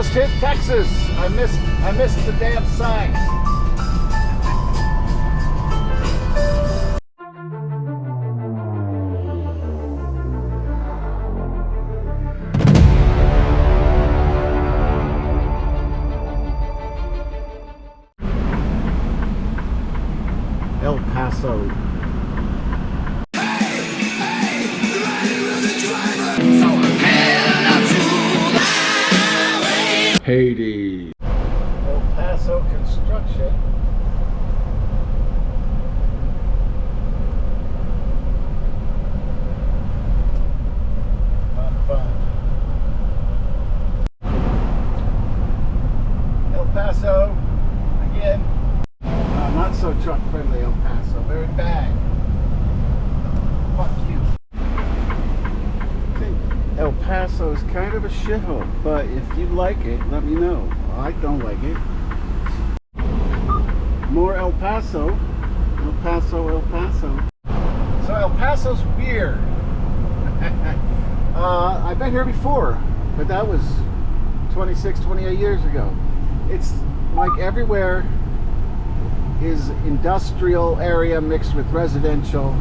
just hit Texas. I missed the damn sign. El Paso. Haiti. El Paso construction. Fun. El Paso, again, not so truck friendly. El Paso, very bad. Fuck you. El Paso is kind of a shithole, but if you like it, let me know. I don't like it. More El Paso. El Paso, El Paso. So El Paso's weird. I've been here before, but that was 26, 28 years ago. It's like everywhere is industrial area mixed with residential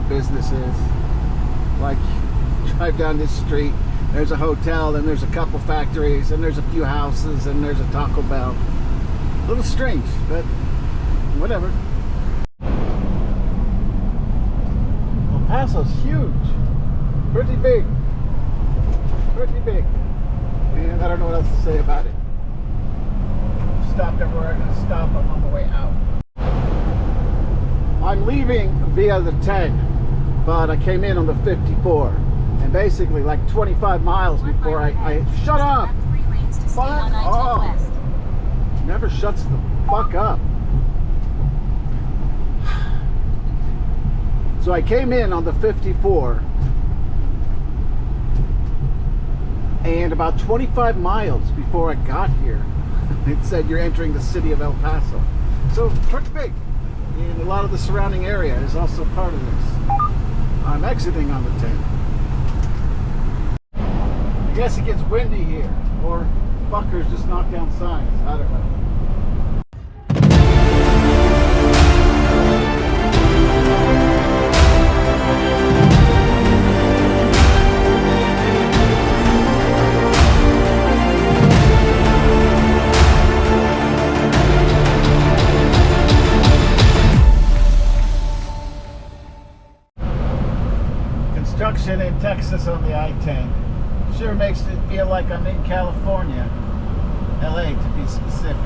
businesses. Like, drive down this street, there's a hotel, and there's a couple factories, and there's a few houses, and there's a Taco Bell. A little strange, but whatever. El Paso's huge. Pretty big. And I don't know what else to say about it. Stopped everywhere I'm going to stop. I'm on the way out. I'm leaving via the 10, but I came in on the 54. And basically like 25 miles before I shut up! Fuck off! Never shuts the fuck up. So I came in on the 54, and about 25 miles before I got here, it said you're entering the city of El Paso. So pretty big, and a lot of the surrounding area is also part of this. I'm exiting on the 10. I guess it gets windy here, or fuckers just knock down signs. I don't know. Construction in Texas on the I-10. Sure makes it feel like I'm in California, LA to be specific.